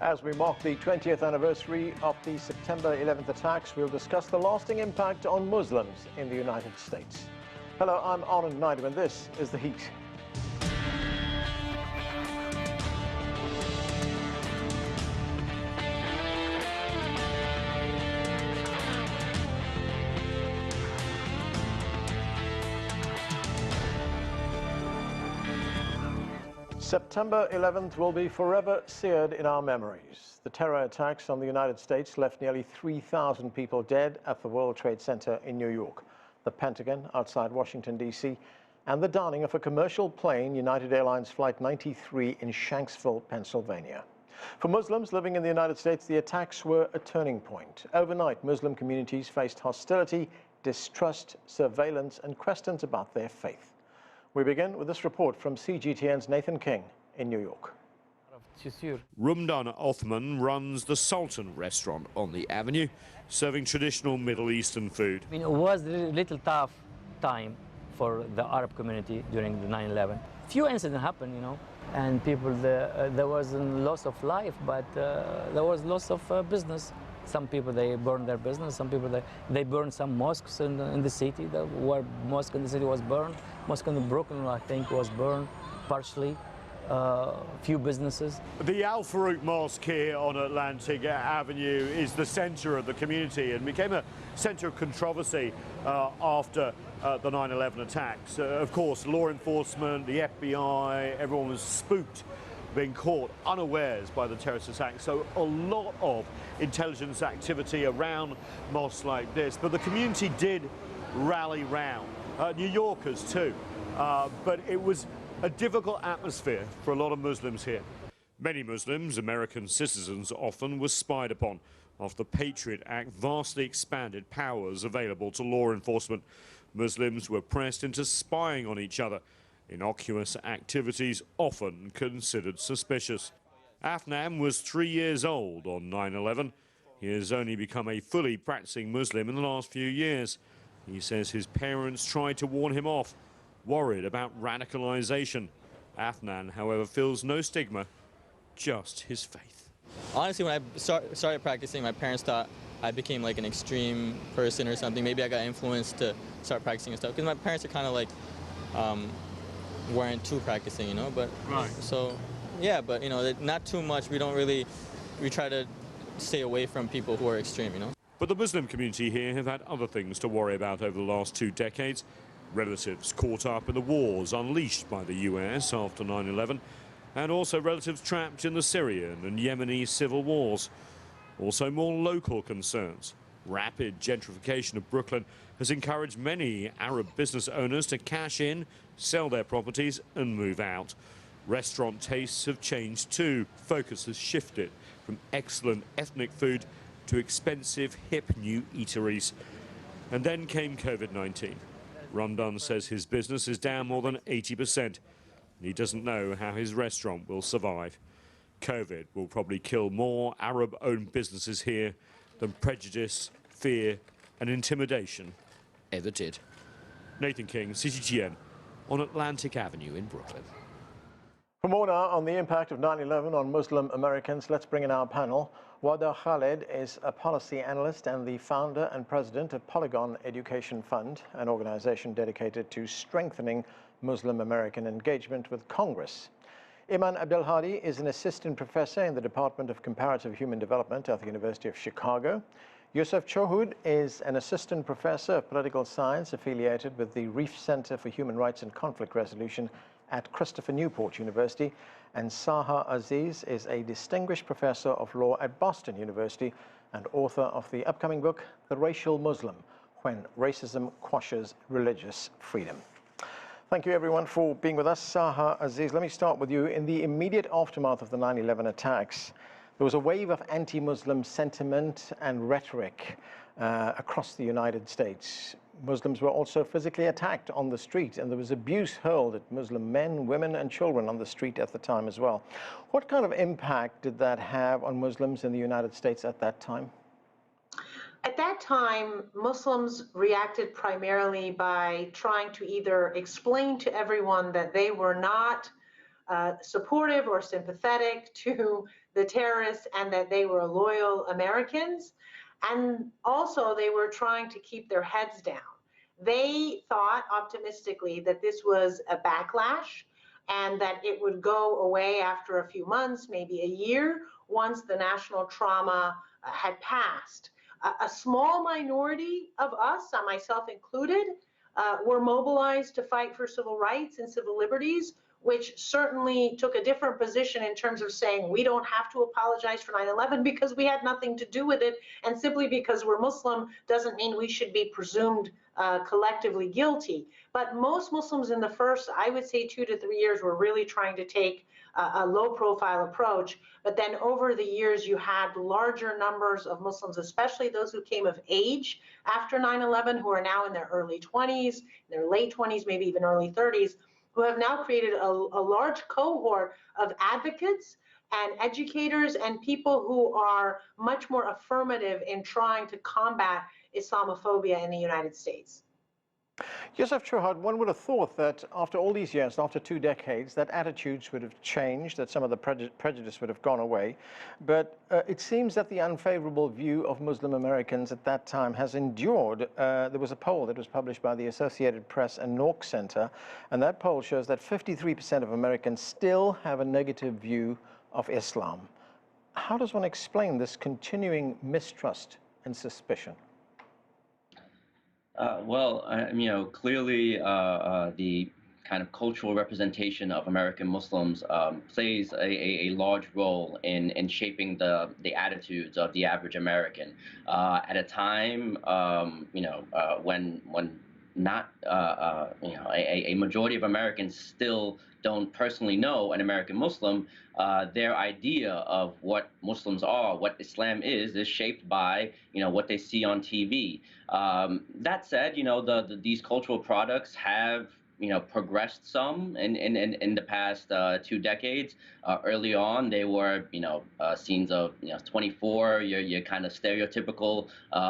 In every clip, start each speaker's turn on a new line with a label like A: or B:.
A: As we mark the 20th anniversary of the September 11th attacks, we'll discuss the lasting impact on Muslims in the United States. Hello, I'm Anand Naidu, and this is The Heat. September 11th will be forever seared in our memories. The terror attacks on the United States left nearly 3,000 people dead at the World Trade Center in New York, the Pentagon outside Washington, D.C., and the downing of a commercial plane, United Airlines Flight 93 in Shanksville, Pennsylvania. For Muslims living in the United States, the attacks were a turning point. Overnight, Muslim communities faced hostility, distrust, surveillance, and questions about their faith. We begin with this report from CGTN's Nathan King in New York.
B: Rumdan Othman runs the Sultan restaurant on the avenue, serving traditional Middle Eastern food.
C: I mean, it was a little tough time for the Arab community during the 9/11. Few incidents happened, you know, and people, there was a loss of life, but there was loss of business. Some people, they burned their business. Some people, they burned some mosques in the city. The mosque in the city was burned. Mosque in Brooklyn, I think, was burned partially. Few businesses.
B: The Al Farouk Mosque here on Atlantic Avenue is the center of the community and became a center of controversy after the 9/11 attacks. Of course, law enforcement, the FBI, everyone was spooked, being caught unawares by the terrorist attack. So a lot of intelligence activity around mosques like this, but the community did rally round. New Yorkers too, but it was a difficult atmosphere for a lot of Muslims here. Many Muslims, American citizens often, were spied upon after the Patriot Act vastly expanded powers available to law enforcement. Muslims were pressed into spying on each other, innocuous activities often considered suspicious. Afnan was 3 years old on 9/11. He has only become a fully practicing Muslim in the last few years. He says his parents tried to warn him off, worried about radicalization. Afnan, however, feels no stigma, just his faith.
D: Honestly, when I started practicing, my parents thought I became like an extreme person or something. Maybe I got influenced to start practicing and stuff, because my parents are kind of like weren't too practicing, you know, but
B: right.
D: So yeah, but you know, not too much. We try to stay away from people who are extreme, you know.
B: But the Muslim community here have had other things to worry about over the last 2 decades. Relatives caught up in the wars unleashed by the US after 9/11, and also relatives trapped in the Syrian and Yemeni civil wars. Also more local concerns. Rapid gentrification of Brooklyn has encouraged many Arab business owners to cash in, sell their properties and move out. Restaurant tastes have changed too. Focus has shifted from excellent ethnic food to expensive, hip new eateries. And then came COVID-19. Rumdan says his business is down more than 80%. And he doesn't know how his restaurant will survive. COVID will probably kill more Arab-owned businesses here than prejudice, fear and intimidation ever did. Nathan King, CGTN, on Atlantic Avenue in Brooklyn.
A: For more now on the impact of 9/11 on Muslim Americans, let's bring in our panel. Wardah Khalid is a policy analyst and the founder and president of Poligon Education Fund, an organization dedicated to strengthening Muslim American engagement with Congress. Eman Abdelhadi is an assistant professor in the Department of Comparative Human Development at the University of Chicago. Yusuf Chohud is an assistant professor of political science affiliated with the Reif Center for Human Rights and Conflict Resolution at Christopher Newport University. And Sahar Aziz is a distinguished professor of law at Boston University and author of the upcoming book, The Racial Muslim, When Racism Quashes Religious Freedom. Thank you, everyone, for being with us. Sahar Aziz, let me start with you. In the immediate aftermath of the 9/11 attacks, there was a wave of anti-Muslim sentiment and rhetoric across the United States. Muslims were also physically attacked on the street, and there was abuse hurled at Muslim men, women, and children on the street at the time as well. What kind of impact did that have on Muslims in the United States at that time?
E: At that time, Muslims reacted primarily by trying to either explain to everyone that they were not supportive or sympathetic to the terrorists and that they were loyal Americans. And also, they were trying to keep their heads down. They thought optimistically that this was a backlash and that it would go away after a few months, maybe a year, once the national trauma had passed. A small minority of us, myself included, were mobilized to fight for civil rights and civil liberties, which certainly took a different position in terms of saying we don't have to apologize for 9/11 because we had nothing to do with it, and simply because we're Muslim doesn't mean we should be presumed collectively guilty. But most Muslims in the first, I would say, 2 to 3 years were really trying to take a low-profile approach. But then over the years, you had larger numbers of Muslims, especially those who came of age after 9/11, who are now in their early 20s, their late 20s, maybe even early 30s, who have now created a large cohort of advocates and educators and people who are much more affirmative in trying to combat Islamophobia in the United States.
A: Yusuf Chouhad, one would have thought that after all these years, after 2 decades, that attitudes would have changed, that some of the prejudice would have gone away. But it seems that the unfavorable view of Muslim Americans at that time has endured. There was a poll that was published by the Associated Press and Nork Center, and that poll shows that 53% of Americans still have a negative view of Islam. How does one explain this continuing mistrust and suspicion?
F: Clearly the kind of cultural representation of American Muslims plays a large role in shaping the attitudes of the average American at a time, when not, a majority of Americans still don't personally know an American Muslim. Their idea of what Muslims are, what Islam is shaped by, what they see on TV. That said, these cultural products have, progressed some in the past 2 decades. Early on, they were, scenes of, 24, your kind of stereotypical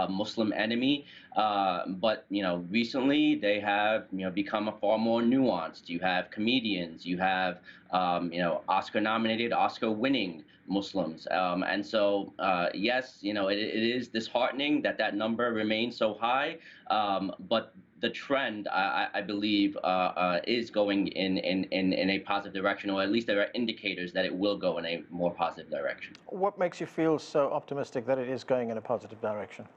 F: Muslim enemy. But, recently they have, become a far more nuanced. You have comedians, you have, Oscar-nominated, Oscar-winning Muslims. And so, yes, it is disheartening that number remains so high, but the trend, I believe, is going in a positive direction, or at least there are indicators that it will go in a more positive direction.
A: What makes you feel so optimistic that it is going in a positive direction?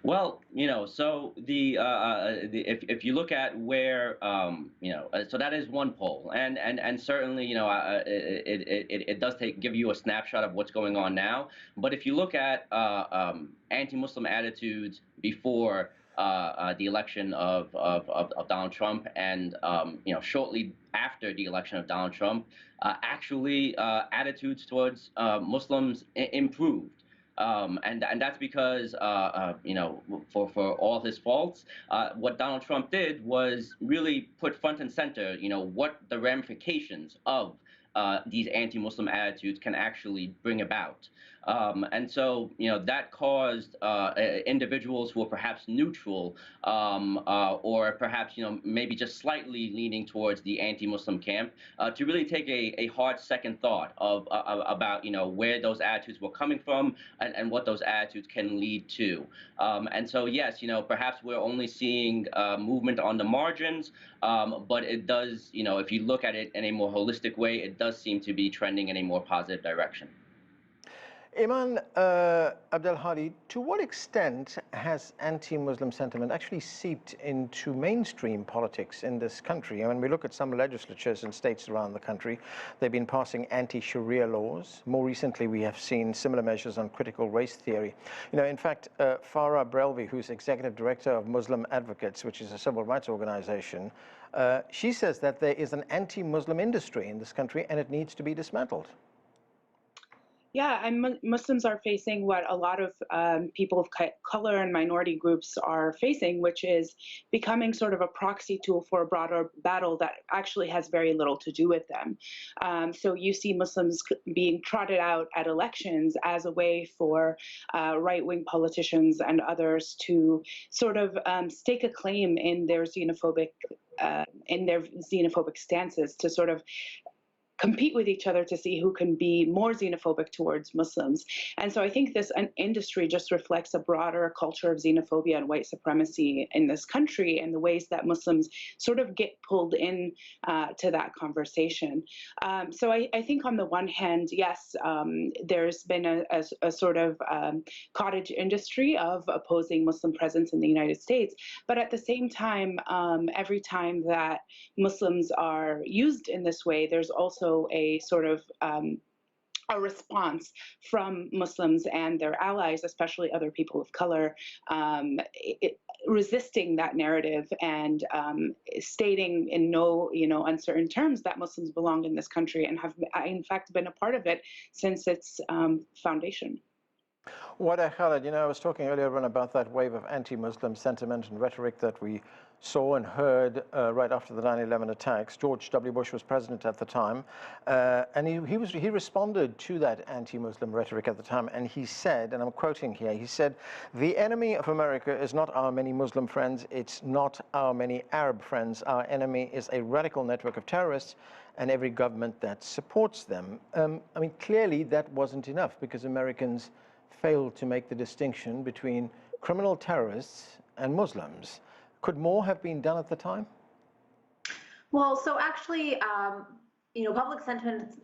F: Well, so if you look at where, so that is one poll, and certainly, it does give you a snapshot of what's going on now. But if you look at anti-Muslim attitudes before the election of Donald Trump, and shortly after the election of Donald Trump, actually attitudes towards Muslims improved. And that's because, for all his faults, what Donald Trump did was really put front and center, what the ramifications of these anti-Muslim attitudes can actually bring about. And so, that caused individuals who were perhaps neutral, or perhaps, maybe just slightly leaning towards the anti-Muslim camp, to really take a hard second thought about, where those attitudes were coming from and what those attitudes can lead to. And so, yes, perhaps we're only seeing movement on the margins, but it does, if you look at it in a more holistic way, it does seem to be trending in a more positive direction.
A: Eman, Abdelhadi, to what extent has anti-Muslim sentiment actually seeped into mainstream politics in this country? And when we look at some legislatures in states around the country, they've been passing anti-Sharia laws. More recently, we have seen similar measures on critical race theory. In fact, Farah Brelvi, who's executive director of Muslim Advocates, which is a civil rights organization, she says that there is an anti-Muslim industry in this country and it needs to be dismantled.
G: Yeah, and Muslims are facing what a lot of people of color and minority groups are facing, which is becoming sort of a proxy tool for a broader battle that actually has very little to do with them. So you see Muslims being trotted out at elections as a way for right-wing politicians and others to sort of stake a claim in their xenophobic stances, to sort of compete with each other to see who can be more xenophobic towards Muslims. And so I think this industry just reflects a broader culture of xenophobia and white supremacy in this country, and the ways that Muslims sort of get pulled in to that conversation. So I think on the one hand, yes, there's been a sort of cottage industry of opposing Muslim presence in the United States. But at the same time, every time that Muslims are used in this way, there's also a sort of a response from Muslims and their allies, especially other people of color, resisting that narrative and stating in no uncertain terms that Muslims belong in this country and have in fact been a part of it since its foundation.
A: Wardah Khalid, I was talking earlier on about that wave of anti-Muslim sentiment and rhetoric that we saw and heard right after the 9/11 attacks. George W. Bush was president at the time, and he responded to that anti-Muslim rhetoric at the time, and he said, and I'm quoting here, he said, "The enemy of America is not our many Muslim friends, it's not our many Arab friends. Our enemy is a radical network of terrorists and every government that supports them." I mean, clearly that wasn't enough, because Americans failed to make the distinction between criminal terrorists and Muslims. Could more have been done at the time?
H: Well, so actually, public sentiment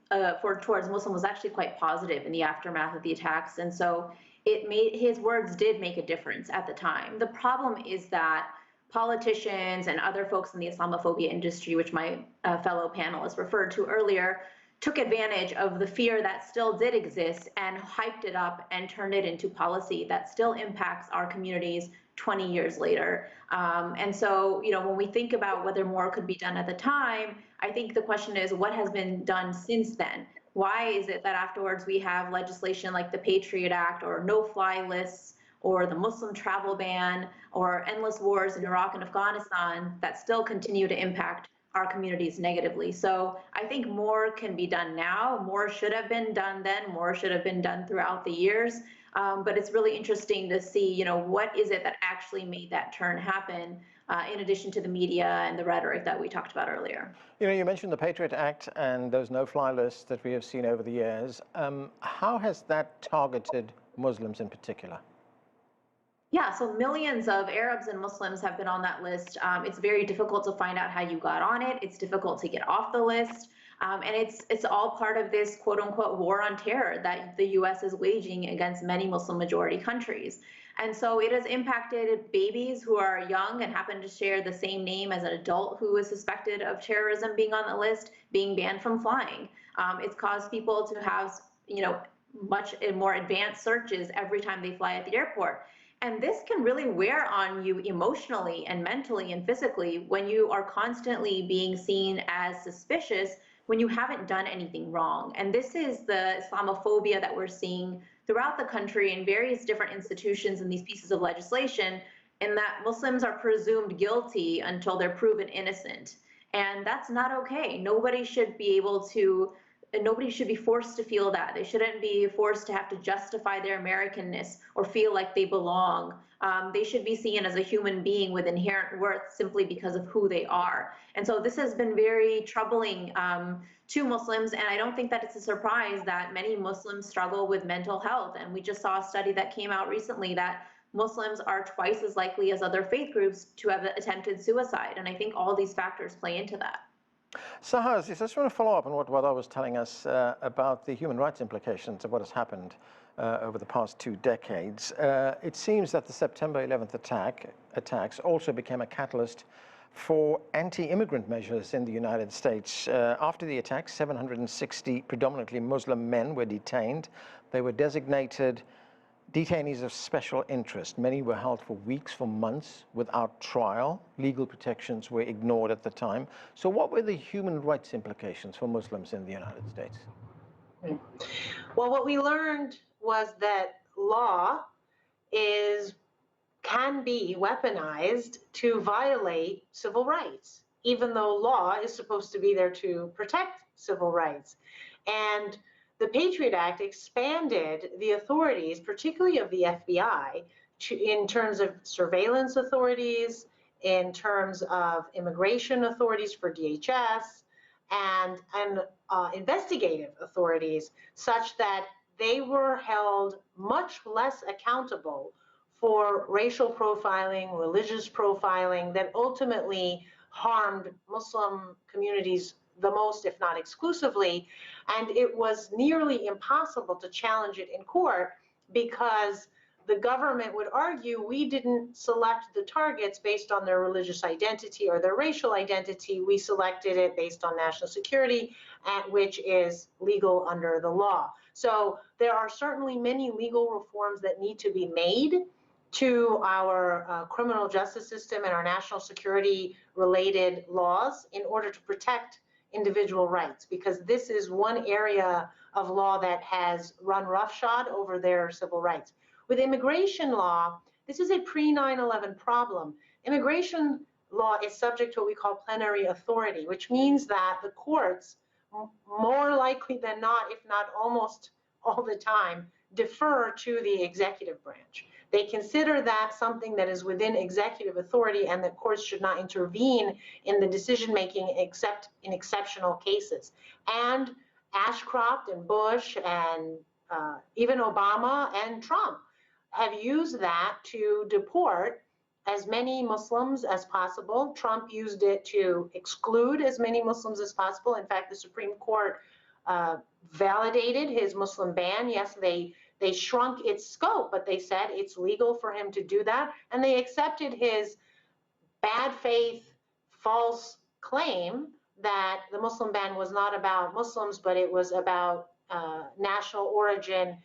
H: towards Muslim was actually quite positive in the aftermath of the attacks, and so his words did make a difference at the time. The problem is that politicians and other folks in the Islamophobia industry, which my fellow panelists referred to earlier, took advantage of the fear that still did exist and hyped it up and turned it into policy that still impacts our communities 20 years later. And so, when we think about whether more could be done at the time, I think the question is, what has been done since then? Why is it that afterwards we have legislation like the Patriot Act or no-fly lists or the Muslim travel ban or endless wars in Iraq and Afghanistan that still continue to impact our communities negatively? So I think more can be done now. More should have been done then. More should have been done throughout the years. But it's really interesting to see, what is it that actually made that turn happen, in addition to the media and the rhetoric that we talked about earlier.
A: You mentioned the Patriot Act and those no-fly lists that we have seen over the years. How has that targeted Muslims in particular?
H: Yeah, so millions of Arabs and Muslims have been on that list. It's very difficult to find out how you got on it. It's difficult to get off the list. And it's all part of this quote unquote war on terror that the US is waging against many Muslim majority countries. And so it has impacted babies who are young and happen to share the same name as an adult who is suspected of terrorism being on the list, being banned from flying. It's caused people to have, much more advanced searches every time they fly at the airport. And this can really wear on you emotionally and mentally and physically when you are constantly being seen as suspicious when you haven't done anything wrong. And this is the Islamophobia that we're seeing throughout the country in various different institutions in these pieces of legislation, in that Muslims are presumed guilty until they're proven innocent. And that's not okay. Nobody should be forced to feel that. They shouldn't be forced to have to justify their Americanness or feel like they belong. They should be seen as a human being with inherent worth simply because of who they are. And so this has been very troubling to Muslims, and I don't think that it's a surprise that many Muslims struggle with mental health. And we just saw a study that came out recently that Muslims are twice as likely as other faith groups to have attempted suicide. And I think all these factors play into that.
A: Sahar, I just want to follow up on what Wardah was telling us about the human rights implications of what has happened over the past 2 decades. It seems that the September 11th attacks also became a catalyst for anti-immigrant measures in the United States. After the attacks, 760 predominantly Muslim men were detained. They were designated detainees of special interest. Many were held for weeks, for months, without trial. Legal protections were ignored at the time. So what were the human rights implications for Muslims in the United States?
E: Well, what we learned was that law can be weaponized to violate civil rights, even though law is supposed to be there to protect civil rights. And the Patriot Act expanded the authorities, particularly of the FBI, in terms of surveillance authorities, in terms of immigration authorities for DHS, and investigative authorities, such that they were held much less accountable for racial profiling, religious profiling that ultimately harmed Muslim communities the most, if not exclusively. And it was nearly impossible to challenge it in court because the government would argue we didn't select the targets based on their religious identity or their racial identity. We selected it based on national security, which is legal under the law. So there are certainly many legal reforms that need to be made to our criminal justice system and our national security related laws in order to protect individual rights, because this is one area of law that has run roughshod over their civil rights. With immigration law, this is a pre-9/11 problem. Immigration law is subject to what we call plenary authority, which means that the courts, more likely than not, if not almost all the time, defer to the executive branch. They consider that something that is within executive authority and that courts should not intervene in the decision-making except in exceptional cases. And Ashcroft and Bush and even Obama and Trump have used that to deport as many Muslims as possible. Trump used it to exclude as many Muslims as possible. In fact, the Supreme Court validated his Muslim ban. Yes, they shrunk its scope, but they said it's legal for him to do that. And they accepted his bad faith, false claim that the Muslim ban was not about Muslims, but it was about national origin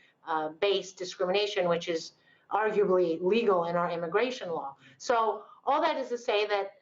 E: based discrimination, which is arguably legal in our immigration law. So all that is to say that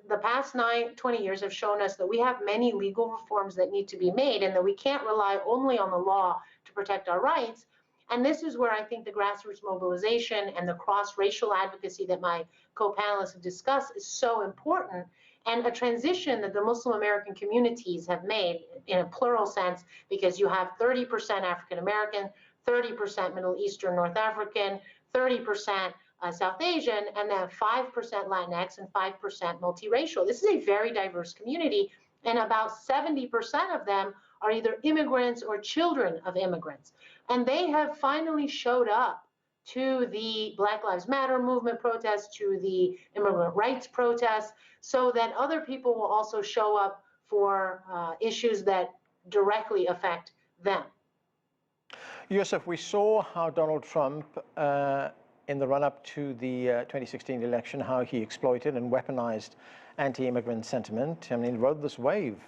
E: the past 20 years have shown us that we have many legal reforms that need to be made and that we can't rely only on the law to protect our rights. And this is where I think the grassroots mobilization and the cross-racial advocacy that my co-panelists have discussed is so important, and a transition that the Muslim American communities have made in a plural sense, because you have 30% African American, 30% Middle Eastern North African, 30% South Asian, and then 5% Latinx and 5% multiracial. This is a very diverse community, and about 70% of them are either immigrants or children of immigrants. And they have finally showed up to the Black Lives Matter movement protests, to the immigrant rights protests, so that other people will also show up for issues that directly affect them.
A: Yusuf, we saw how Donald Trump, in the run-up to the 2016 election, how he exploited and weaponized anti-immigrant sentiment. I mean, he rode this wave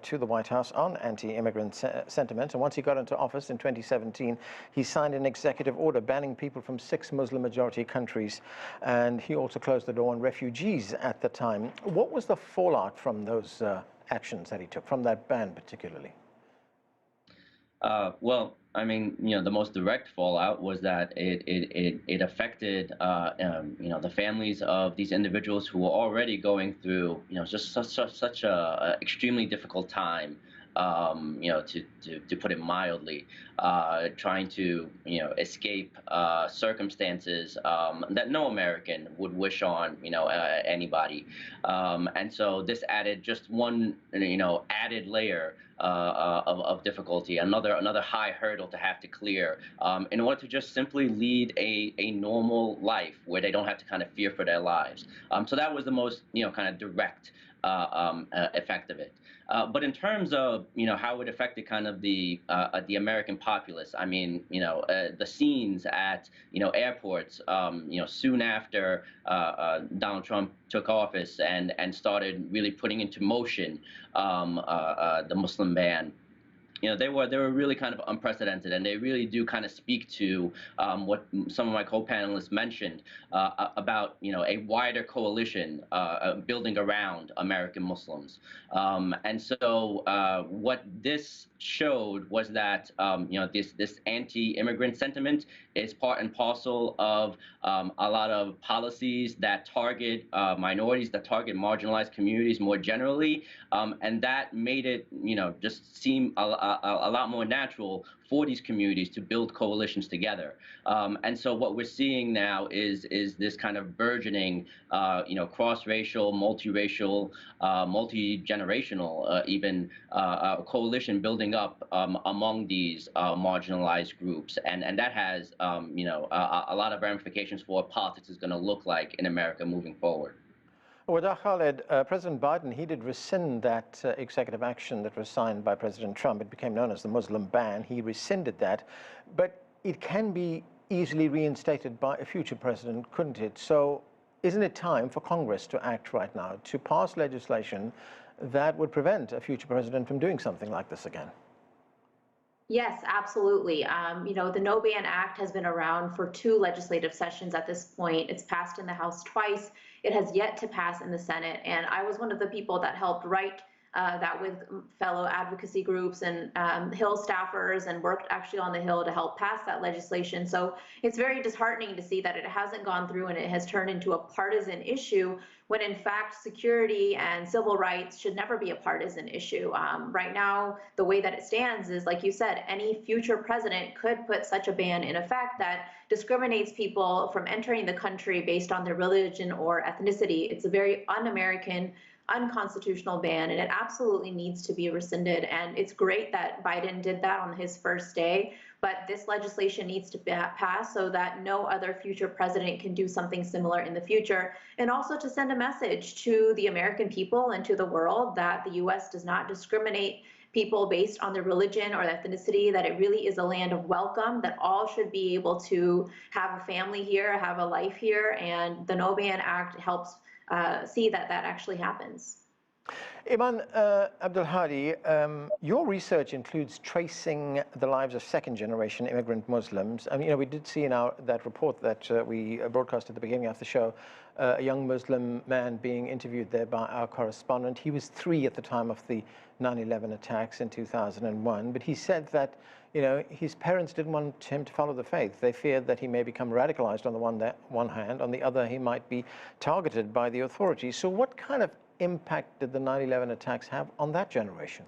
A: to the White House on anti-immigrant sentiment. And once he got into office in 2017, he signed an executive order banning people from 6 Muslim-majority countries. And he also closed the door on refugees at the time. What was the fallout from those actions that he took, from that ban particularly?
F: Well, I mean, the most direct fallout was that it affected, the families of these individuals who were already going through, just such a extremely difficult time, to put it mildly, trying to, escape circumstances that no American would wish on, anybody. And so this added just one, added layer of difficulty, another high hurdle to have to clear in order to just simply lead a normal life where they don't have to kind of fear for their lives. So that was the most, kind of direct effect of it. But in terms of, how it affected kind of the American populace, I mean, the scenes at, airports, soon after Donald Trump took office and started really putting into motion the Muslim ban. They were really kind of unprecedented, and they really do kind of speak to what some of my co-panelists mentioned about, a wider coalition building around American Muslims. And so what this showed was that this anti-immigrant sentiment is part and parcel of a lot of policies that target minorities, that target marginalized communities more generally, and that made it just seem a lot more natural for these communities to build coalitions together. And so what we're seeing now is this kind of burgeoning, cross-racial, multiracial, multi-generational, even coalition building up among these marginalized groups, and that has a lot of ramifications for what politics is going to look like in America moving forward.
A: Wardah Khalid, President Biden, he did rescind that executive action that was signed by President Trump. It became known as the Muslim ban. He rescinded that, but it can be easily reinstated by a future president, couldn't it? So isn't it time for Congress to act right now, to pass legislation that would prevent a future president from doing something like this again?
H: Yes, absolutely. The No Ban Act has been around for 2 legislative sessions at this point. It's passed in the House twice. It has yet to pass in the Senate. And I was one of the people that helped write that with fellow advocacy groups and Hill staffers, and worked actually on the Hill to help pass that legislation. So it's very disheartening to see that it hasn't gone through and it has turned into a partisan issue, when in fact security and civil rights should never be a partisan issue. Right now, the way that it stands is, like you said, any future president could put such a ban in effect that discriminates people from entering the country based on their religion or ethnicity. It's a very un-American, unconstitutional ban, and it absolutely needs to be rescinded. And it's great that Biden did that on his first day, but this legislation needs to pass so that no other future president can do something similar in the future, and also to send a message to the American people and to the world that the U.S. does not discriminate people based on their religion or ethnicity, that it really is a land of welcome, that all should be able to have a family here, have a life here, and the No Ban Act helps see that that actually happens.
A: Eman, Abdelhadi, your research includes tracing the lives of second-generation immigrant Muslims. And, we did see in that report that we broadcast at the beginning of the show, a young Muslim man being interviewed there by our correspondent. He was 3 at the time of the 9/11 attacks in 2001, but he said that his parents didn't want him to follow the faith. They feared that he may become radicalized on the one hand, on the other he might be targeted by the authorities. So what kind of impact did the 9/11 attacks have on that generation?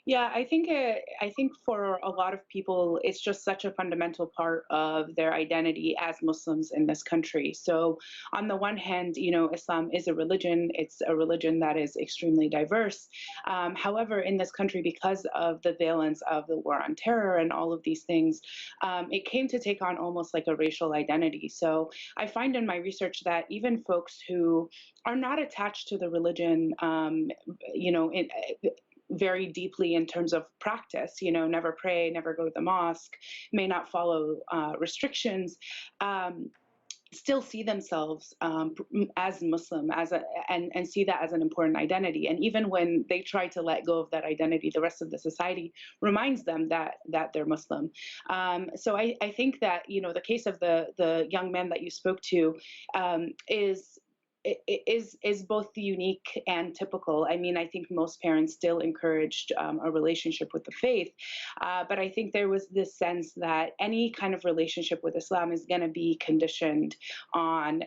G: Yeah, I think for a lot of people, it's just such a fundamental part of their identity as Muslims in this country. So on the one hand, Islam is a religion. It's a religion that is extremely diverse. However, in this country, because of the valence of the war on terror and all of these things, it came to take on almost like a racial identity. So I find in my research that even folks who are not attached to the religion, very deeply in terms of practice, never pray, never go to the mosque, may not follow restrictions, still see themselves as Muslim, and see that as an important identity. And even when they try to let go of that identity, the rest of the society reminds them that they're Muslim. So I think that the case of the young man that you spoke to is both unique and typical. I mean, I think most parents still encouraged a relationship with the faith, but I think there was this sense that any kind of relationship with Islam is going to be conditioned on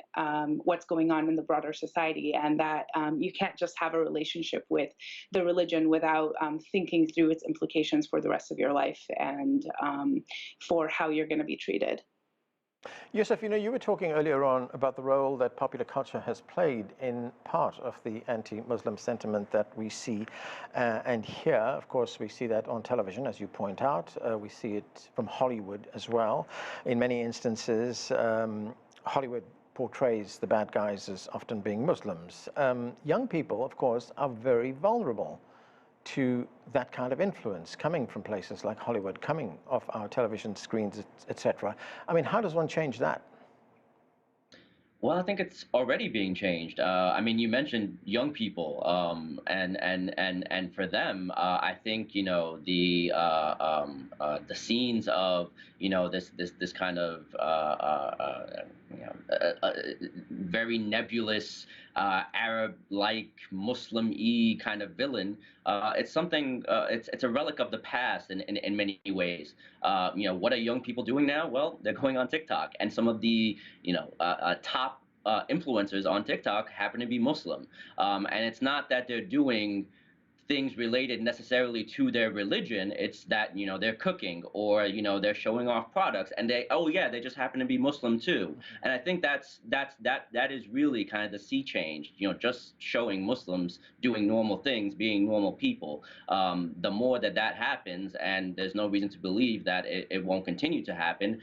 G: what's going on in the broader society, and that you can't just have a relationship with the religion without thinking through its implications for the rest of your life and for how you're going to be treated.
A: Yusuf, you were talking earlier on about the role that popular culture has played in part of the anti-Muslim sentiment that we see and hear. Of course, we see that on television, as you point out. We see it from Hollywood as well. In many instances, Hollywood portrays the bad guys as often being Muslims. Young people, of course, are very vulnerable to that kind of influence coming from places like Hollywood, coming off our television screens, etc. I mean, how does one change that?
F: Well, I think it's already being changed. I mean, you mentioned young people, and for them, I think the scenes of this kind of very nebulous Arab-like, Muslim-y kind of villain. It's something. It's a relic of the past in many ways. What are young people doing now? Well, they're going on TikTok, and some of the top influencers on TikTok happen to be Muslim, and it's not that they're doing things related necessarily to their religion. It's that they're cooking, or they're showing off products, and they just happen to be Muslim too. And I think that is really kind of the sea change. Just showing Muslims doing normal things, being normal people. The more that happens, and there's no reason to believe that it won't continue to happen,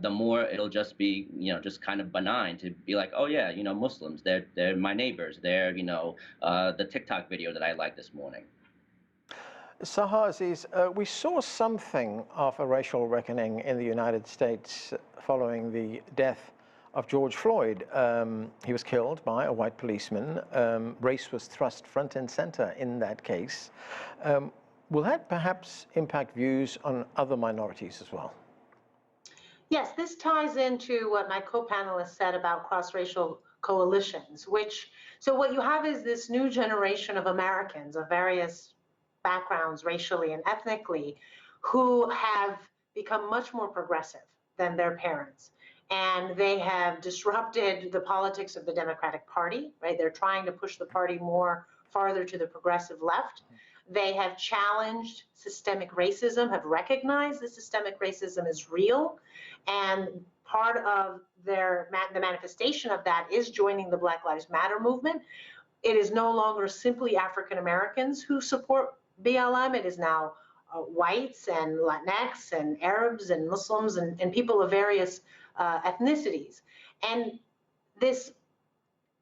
F: the more it'll just be just kind of benign to be like, oh yeah, Muslims, they're my neighbors, they're the TikTok video that I liked this morning.
A: Sahar, Aziz, we saw something of a racial reckoning in the United States following the death of George Floyd. He was killed by a white policeman. Race was thrust front and center in that case. Will that perhaps impact views on other minorities as well?
E: Yes, this ties into what my co-panelist said about cross-racial coalitions, so what you have is this new generation of Americans of various backgrounds, racially and ethnically, who have become much more progressive than their parents. And they have disrupted the politics of the Democratic Party, right? They're trying to push the party more farther to the progressive left. They have challenged systemic racism, have recognized that systemic racism is real. And part of the manifestation of that is joining the Black Lives Matter movement. It is no longer simply African Americans who support BLM. It is now whites and Latinx and Arabs and Muslims and people of various ethnicities. And this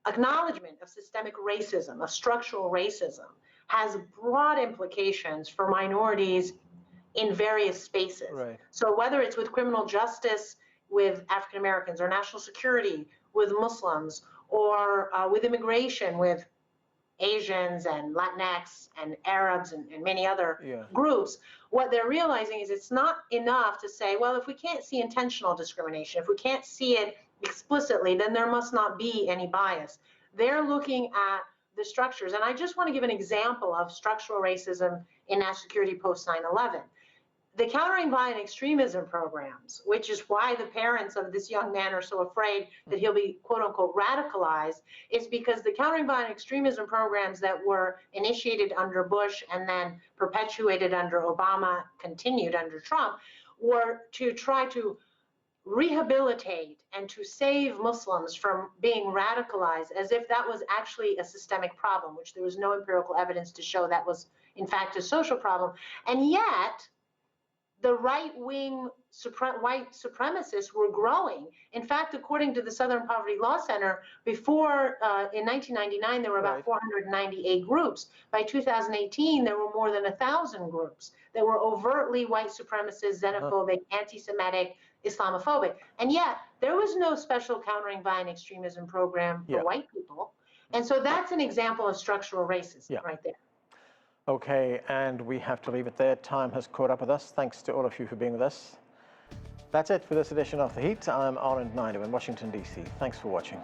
E: acknowledgement of systemic racism, of structural racism, has broad implications for minorities in various spaces.
A: Right.
E: So whether it's with criminal justice with African Americans, or national security with Muslims, or with immigration with Asians and Latinx and Arabs and many other groups, what they're realizing is it's not enough to say, well, if we can't see intentional discrimination, if we can't see it explicitly, then there must not be any bias. They're looking at the structures. And I just want to give an example of structural racism in national security post 9/11. The Countering Violent Extremism programs, which is why the parents of this young man are so afraid that he'll be quote unquote radicalized, is because the Countering Violent Extremism programs that were initiated under Bush and then perpetuated under Obama, continued under Trump, were to try to rehabilitate and to save Muslims from being radicalized, as if that was actually a systemic problem, which there was no empirical evidence to show that was in fact a social problem. And yet, the right-wing white supremacists were growing. In fact, according to the Southern Poverty Law Center, before in 1999, there were about 498 groups. By 2018, there were more than 1,000 groups that were overtly white supremacist, xenophobic, anti-Semitic, Islamophobic. And yet, there was no special Countering Violent Extremism program for white people. And so that's an example of structural racism right there.
A: Okay, and we have to leave it there. Time has caught up with us. Thanks to all of you for being with us. That's it for this edition of The Heat. I'm Arend Naidoo in Washington, D.C. Thanks for watching.